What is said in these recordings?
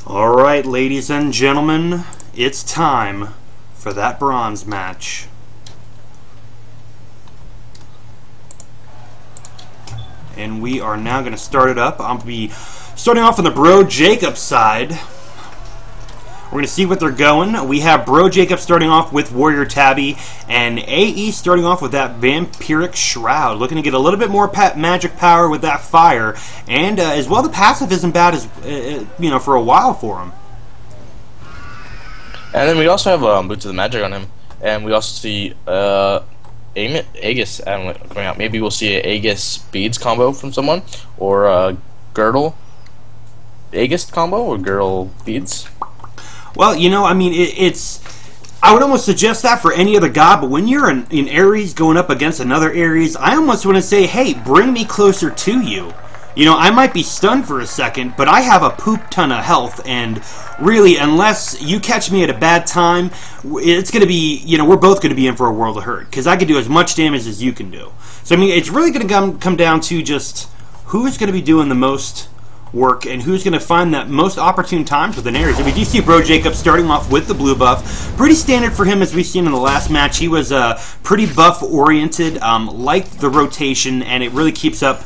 Alright, ladies and gentlemen, it's time for that bronze match. And we are now going to start it up. I'm going to be starting off on the BroJacob side. We're going to see what they're going. We have BroJacob starting off with Warrior Tabby, and aExs starting off with that Vampiric Shroud. Looking to get a little bit more magic power with that fire. And as well, the passive isn't bad as for a while for him. And then we also have Boots of the Magic on him. And we also see aExs coming out. Maybe we'll see an aExs Beads combo from someone, or a Girdle aExs combo, or Girdle Beads. Well, I mean, I would almost suggest that for any other god, but when you're in Ares going up against another Ares, I almost want to say, hey, bring me closer to you. I might be stunned for a second, but I have a poop ton of health, and really, unless you catch me at a bad time, it's going to be, we're both going to be in for a world of hurt, because I can do as much damage as you can do. So, I mean, it's really going to come down to just who's going to be doing the most work and who's going to find that most opportune times with an Ares. And we do see BroJacob starting off with the blue buff. Pretty standard for him, as we've seen in the last match. He was pretty buff oriented, liked the rotation, and it really keeps up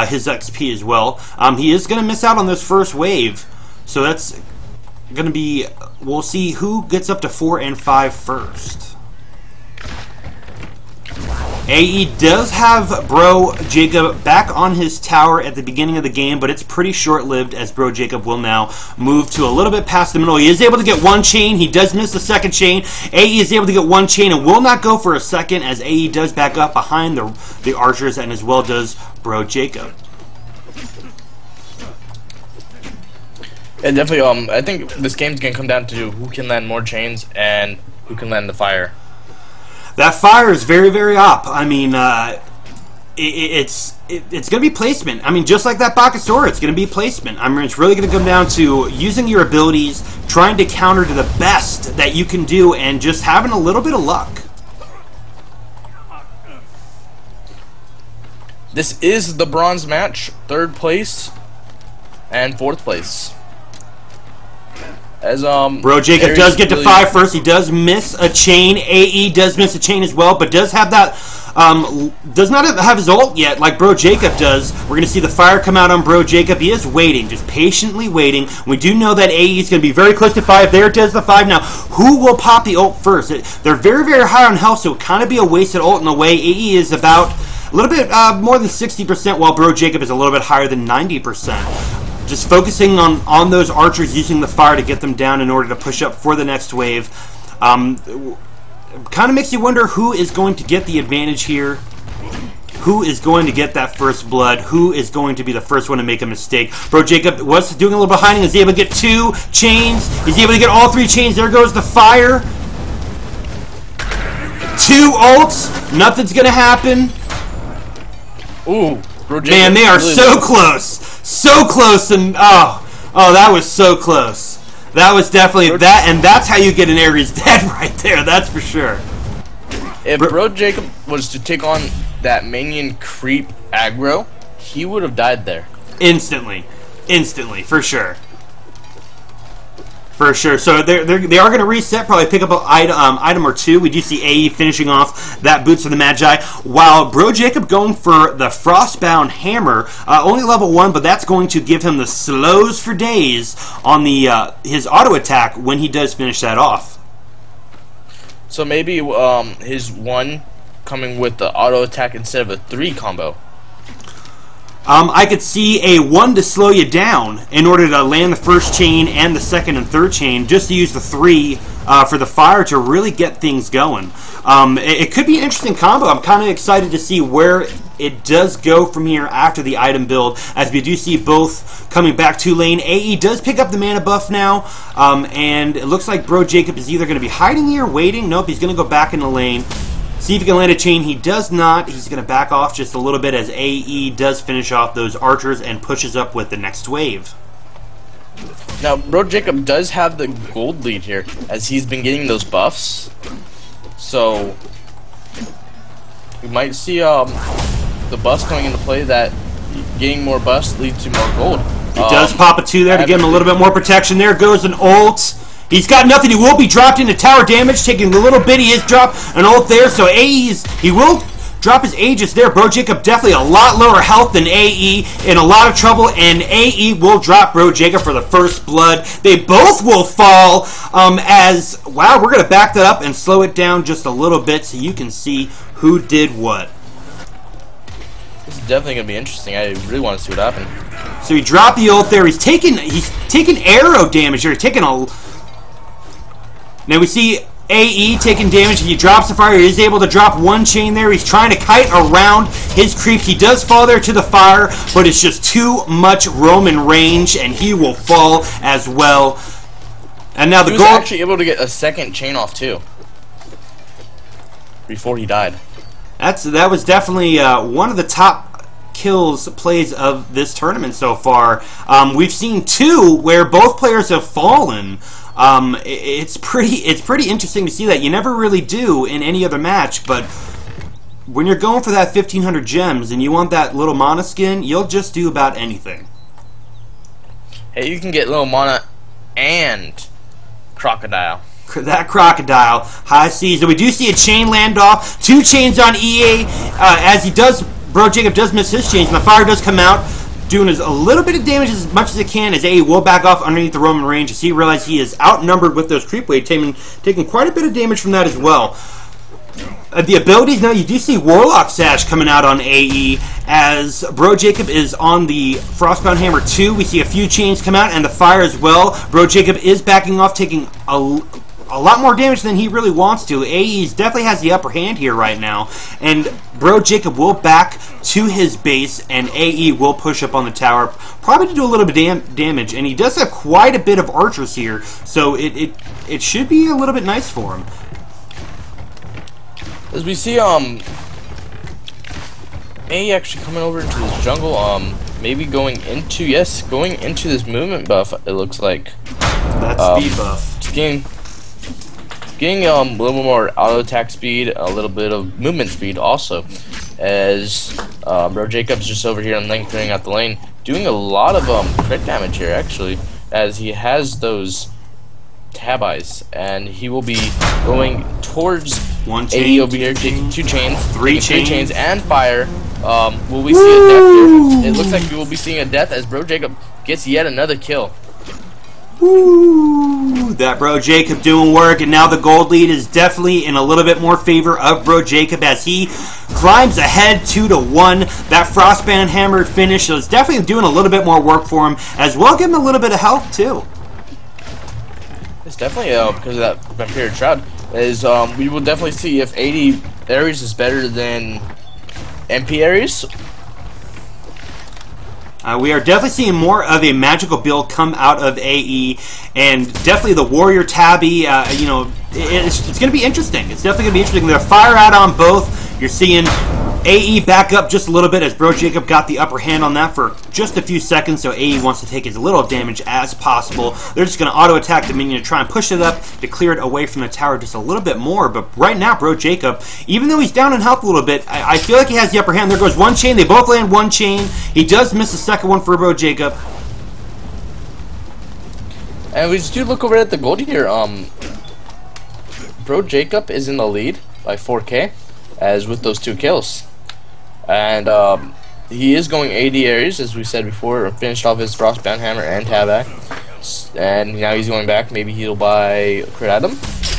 his XP as well. He is going to miss out on this first wave, so that's going to be, we'll see who gets up to 4 and 5 first. aExs does have BroJacob back on his tower at the beginning of the game, but it's pretty short-lived, as BroJacob will now move to a little bit past the middle. He is able to get one chain. He does miss the second chain. aExs is able to get one chain and will not go for a second, as aExs does back up behind the archers, and as well does BroJacob. And definitely, I think this game's going to come down to who can land more chains and who can land the fire. That fire is very, very up. I mean, it's going to be placement. I mean, just like that Bakasura, it's going to be placement. I mean, it's really going to come down to using your abilities, trying to counter to the best that you can do, and just having a little bit of luck. This is the bronze match, 3rd place and 4th place. As BroJacob does get to 5 first. He does miss a chain. aExs does miss a chain as well, but does have that does not have his ult yet like BroJacob does. We're going to see the fire come out on BroJacob. He is waiting, just patiently waiting. We do know that aExs is going to be very close to 5. There it does, the 5. Now, who will pop the ult first? They're very, very high on health, so it kind of be a wasted ult in a way. aExs is about a little bit more than 60%, while BroJacob is a little bit higher than 90%. Just focusing on those archers, using the fire to get them down in order to push up for the next wave. Kind of makes you wonder who is going to get the advantage here. Who is going to get that first blood? Who is going to be the first one to make a mistake? BroJacob was doing a little bit hiding. Is able to get 2 chains. He's able to get all 3 chains. There goes the fire. 2 ults. Nothing's going to happen. Ooh. Man, they are so close. So close, and oh, that was so close. That was definitely that, and that's how you get an Ares dead right there, that's for sure. If BroJacob was to take on that minion creep aggro, he would have died there. Instantly, for sure. For sure. So they are going to reset, probably pick up an item or 2. We do see aExs finishing off that Boots of the Magi, while BroJacob going for the Frostbound Hammer, only level 1, but that's going to give him the slows for days on the his auto attack when he does finish that off. So maybe his 1 coming with the auto attack instead of a 3 combo. I could see a 1 to slow you down in order to land the first chain and the second and third chain, just to use the 3 for the fire to really get things going. It could be an interesting combo. I'm kind of excited to see where it does go from here after the item build, as we do see both coming back to lane. aExs does pick up the mana buff now, and it looks like BroJacob is either going to be hiding here, waiting. Nope, he's going to go back in the lane. See if he can land a chain. He does not. He's going to back off just a little bit as aExs does finish off those archers and pushes up with the next wave. Now, BroJacob does have the gold lead here, as he's been getting those buffs. So, we might see the buffs coming into play, that getting more buffs leads to more gold. He does pop a 2 there to give him a little bit more protection. There goes an ult. He's got nothing. He will be dropped into tower damage, taking the little bit he is dropped. An ult there, so aExs, he will drop his Aegis there. BroJacob definitely a lot lower health than AE, in a lot of trouble, and AE will drop BroJacob for the first blood. They both will fall as, wow, we're going to back that up and slow it down just a little bit so you can see who did what. This is definitely going to be interesting. I really want to see what happened. So he dropped the ult there. He's taking arrow damage here. He's taking a... Now we see AE taking damage. He drops the fire. He is able to drop one chain there. He's trying to kite around his creeps. He does fall there to the fire, but it's just too much Roman range, and he will fall as well. And now the goal... He was actually able to get a second chain off, too, before he died. That was definitely one of the top kills plays of this tournament so far. We've seen 2 where both players have fallen. It's pretty interesting to see that. You never really do in any other match, but when you're going for that 1,500 gems and you want that little mana skin, you'll just do about anything. Hey, you can get little mana and crocodile. That crocodile, high seas. We do see a chain land off. 2 chains on EA as he does. BroJacob does miss his chains, and the fire does come out, doing a little bit of damage as much as it can, as AE will back off underneath the Roman range as he realizes he is outnumbered with those creep wave, taking quite a bit of damage from that as well. The abilities, now you do see Warlock Sash coming out on AE as BroJacob is on the Frostbound Hammer 2. We see a few chains come out and the fire as well. BroJacob is backing off, taking a lot more damage than he really wants to. aExs definitely has the upper hand here right now, and BroJacob will back to his base, and AE will push up on the tower, probably to do a little bit of damage, and he does have quite a bit of archers here, so it should be a little bit nice for him. As we see, AE actually coming over into this jungle, maybe going into this movement buff, it looks like. That's speed buff. Getting a little more auto attack speed, a little bit of movement speed also, as BroJacob's just over here and lengthening out the lane, doing a lot of crit damage here actually, as he has those tab eyes, and he will be going towards one chain, AE over here, taking 2 chains, 3 chains, and fire. Will we see a death here? It looks like we will be seeing a death as BroJacob gets yet another kill. Woo! That BroJacob doing work, and now the gold lead is definitely in a little bit more favor of BroJacob as he climbs ahead 2-1. That Frostband Hammer finish, so it's definitely doing a little bit more work for him, as well give him a little bit of health too. It's definitely because of that Vampiric Shroud. Is we will definitely see if aExs is better than MP aExs. We are definitely seeing more of a magical build come out of AE, and definitely the Warrior Tabby, you know, it's going to be interesting. It's definitely going to be interesting. They're fire out on both. You're seeing AE back up just a little bit as BroJacob got the upper hand on that for just a few seconds, so AE wants to take as little damage as possible. They're just going to auto-attack the minion to try and push it up to clear it away from the tower just a little bit more, but right now BroJacob, even though he's down in health a little bit, I feel like he has the upper hand. There goes one chain. They both land one chain. He does miss the second one for BroJacob. And we just do look over at the gold here. BroJacob is in the lead by 4K, as with those 2 kills. And he is going AD aExs, as we said before, finished off his Frostbound Hammer and Tabak. And now he's going back. Maybe he'll buy crit item.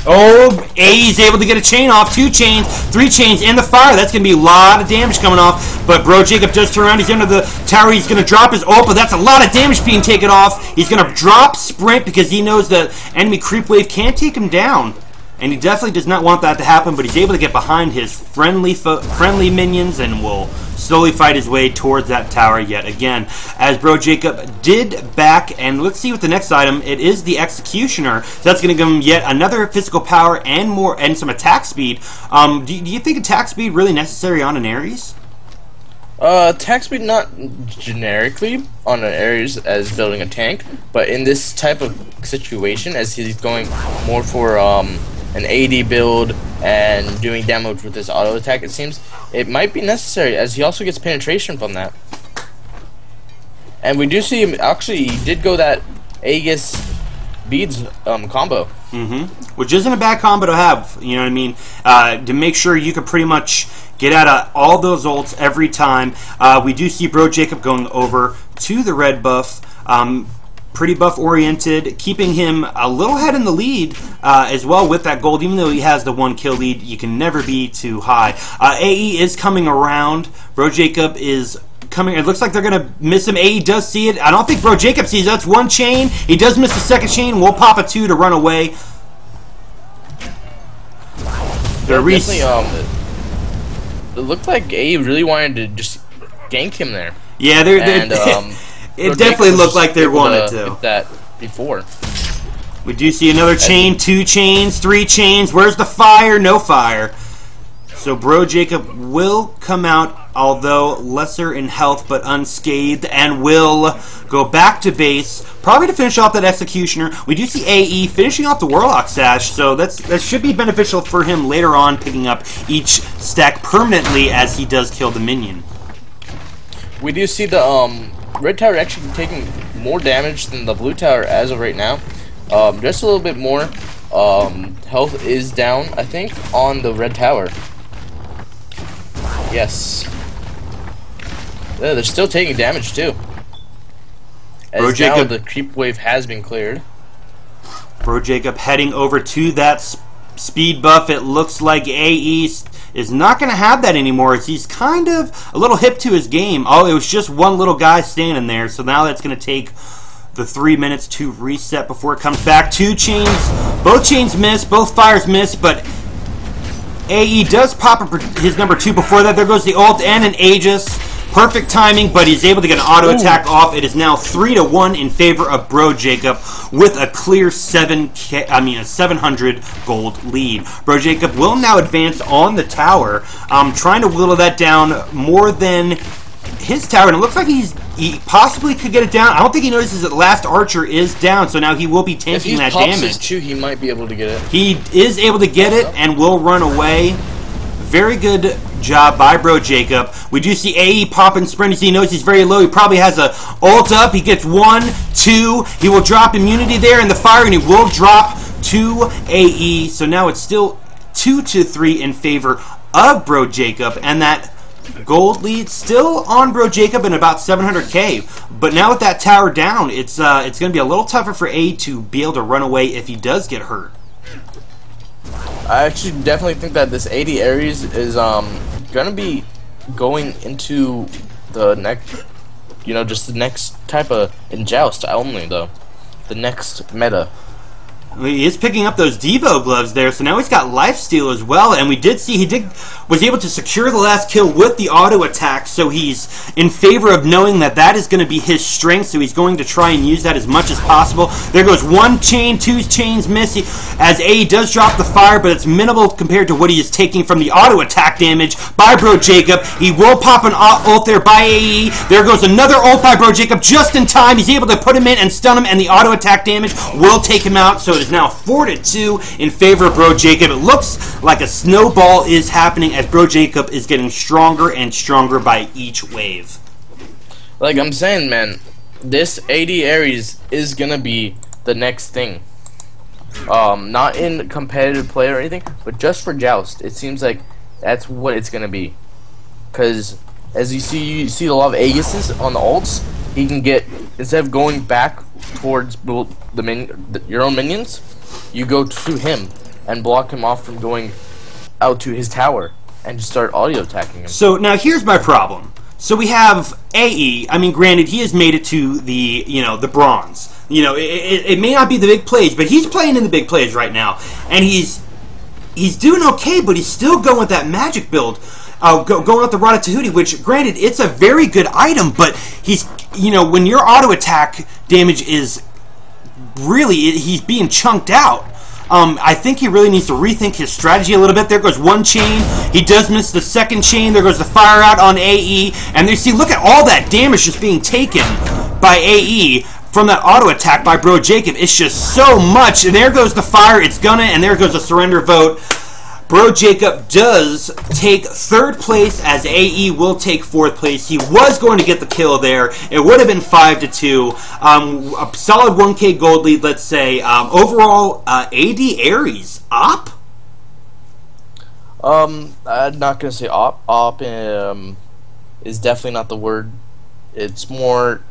Oh, AE's able to get a chain off. 2 chains, 3 chains in the fire. That's going to be a lot of damage coming off. But BroJacob does turn around. He's under the tower. He's going to drop his ult, but that's a lot of damage being taken off. He's going to drop sprint because he knows the enemy creep wave can't take him down. And he definitely does not want that to happen, but he's able to get behind his friendly minions and will slowly fight his way towards that tower yet again. As BroJacob did back, and let's see what the next item, it is the Executioner. So that's going to give him yet another physical power and some attack speed. Do you think attack speed really necessary on an aExs? Attack speed not generically on an aExs as building a tank, but in this type of situation, as he's going more for an AD build and doing damage with this auto attack, it seems it might be necessary, as he also gets penetration from that. And we do see him, actually, he did go that aExs beads combo. Which isn't a bad combo to have, you know what I mean? To make sure you can pretty much get out of all those ults every time. We do see BroJacob going over to the red buff. Pretty buff oriented, keeping him a little head in the lead as well with that gold. Even though he has the 1 kill lead, you can never be too high. AE is coming around. BroJacob is coming. It looks like they're going to miss him. AE does see it. I don't think BroJacob sees it. That's 1 chain. He does miss the second chain. We'll pop a 2 to run away. It looked like AE really wanted to just gank him there. Yeah, it definitely looked like they wanted to. Get that before. We do see another chain, 2 chains, 3 chains. Where's the fire? No fire. So BroJacob will come out, although lesser in health but unscathed, and will go back to base, probably to finish off that Executioner. We do see AE finishing off the Warlock Sash, so that should be beneficial for him later on, picking up each stack permanently as he does kill the minion. We do see the red tower actually taking more damage than the blue tower as of right now. Just a little bit more. Health is down, I think, on the red tower. Yes. Yeah, they're still taking damage too. As now the creep wave has been cleared. BroJacob heading over to that speed buff. It looks like aExs is not going to have that anymore. He's kind of a little hip to his game. Oh, it was just one little guy standing there. So now that's going to take the 3 minutes to reset before it comes back. 2 chains. Both chains miss. Both fires miss. But AE does pop up his number 2 before that. There goes the ult and an aegis. Perfect timing, but he's able to get an auto attack off. It is now 3-1 in favor of BroJacob with a clear 700 gold lead. BroJacob will now advance on the tower, trying to whittle that down more than his tower, and it looks like he possibly could get it down. I don't think he notices that the last archer is down, so now he will be tanking that damage. His 2, he might be able to get it. He is able to get it and will run away. Very good job by BroJacob. We do see AE pop and sprint. He knows he's very low. He probably has a ult up. He gets 1, 2. He will drop immunity there in the fire, and he will drop to AE. So now it's still 2-3 in favor of BroJacob, and that gold lead still on BroJacob in about 700k. But now with that tower down, it's going to be a little tougher for AE to be able to run away if he does get hurt. I actually definitely think that this AD Ares is gonna be going into the next, just the next type of in Joust only though, the next meta. He is picking up those Devo gloves there, so now he's got lifesteal as well, and we did see he was able to secure the last kill with the auto attack, so he's in favor of knowing that that is going to be his strength, so he's going to try and use that as much as possible. There goes 1 chain, 2 chains miss, as AE does drop the fire, but it's minimal compared to what he is taking from the auto attack damage by BroJacob. He will pop an ult there by AE. There goes another ult by BroJacob just in time. He's able to put him in and stun him, and the auto attack damage will take him out, so it is now 4-2 in favor of BroJacob. It looks like a snowball is happening as BroJacob is getting stronger and stronger by each wave. Like I'm saying, man, this AD Ares is gonna be the next thing. Not in competitive play or anything, but just for Joust, it seems like that's what it's gonna be. Because as you see a lot of aegis on the ults. He can get, instead of going back towards your own minions, you go to him and block him off from going out to his tower and just start audio attacking him. So now here's my problem. So we have AE. I mean, granted, he has made it to the the bronze. It may not be the big plays, but he's playing in the big plays right now, and he's doing okay. But he's still going with that magic build, going with the Ratatouille, which, granted, it's a very good item, but he's when your auto attack damage is really he's being chunked out. I think he really needs to rethink his strategy a little bit. There goes 1 chain. He does miss the second chain. There goes the fire out on AE. And you see, look at all that damage just being taken by AE from that auto attack by BroJacob. It's just so much. And there goes the fire. It's gonna. And there goes the surrender vote. BroJacob does take 3rd place, as AE will take 4th place. He was going to get the kill there. It would have been 5-2. A solid 1K gold lead, let's say. Overall, AD aExs op. I'm not gonna say op. Op is definitely not the word. It's more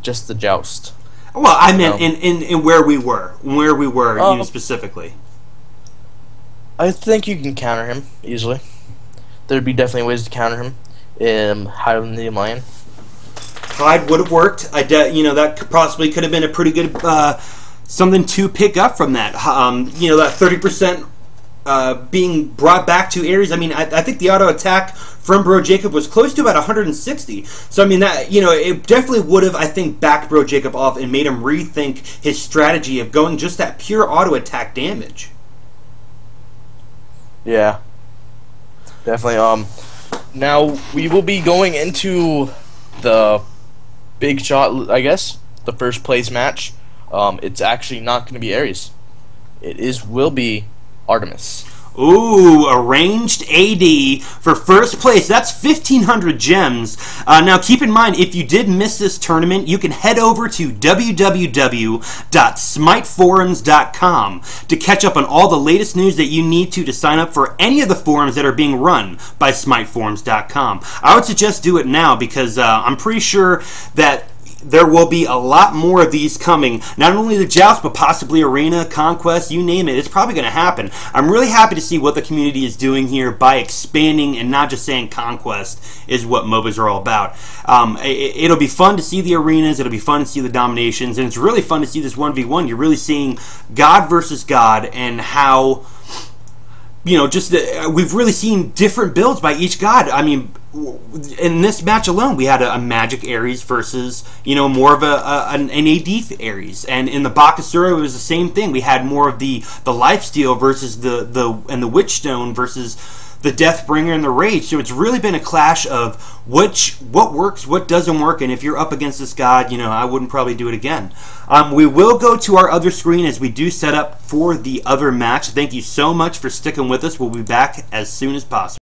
just the Joust. Well, I meant in where we were, you specifically. I think you can counter him easily. There'd be definitely ways to counter him. Hiding the Lion. Hide would have worked. That possibly could have been a pretty good something to pick up from that. That 30% being brought back to aExs. I mean, I think the auto attack from BroJacob was close to about 160. So I mean that it definitely would have, I think, backed BroJacob off and made him rethink his strategy of going just that pure auto attack damage. Yeah, definitely. Now we will be going into the big shot, I guess, the 1st place match. It's actually not going to be aExs. Will be Artemis. Ooh, arranged AD for 1st place. That's 1,500 gems. Now, keep in mind, if you did miss this tournament, you can head over to www.smiteforums.com to catch up on all the latest news that you need to sign up for any of the forums that are being run by smiteforums.com. I would suggest do it now because I'm pretty sure that there will be a lot more of these coming. Not only the Joust, but possibly Arena, Conquest, you name it. It's probably going to happen. I'm really happy to see what the community is doing here by expanding and not just saying Conquest is what MOBAs are all about. It'll be fun to see the arenas. It'll be fun to see the dominations. And it's really fun to see this 1v1. You're really seeing God versus God and how, we've really seen different builds by each god. I mean, in this match alone, we had a Magic aExs versus, more of an AD aExs. And in the Bakasura, it was the same thing. We had more of the Lifesteal versus the Witchstone versus the Deathbringer and the Rage. So it's really been a clash of what works, what doesn't work, and if you're up against this god, I wouldn't probably do it again. We will go to our other screen as we do set up for the other match. Thank you so much for sticking with us. We'll be back as soon as possible.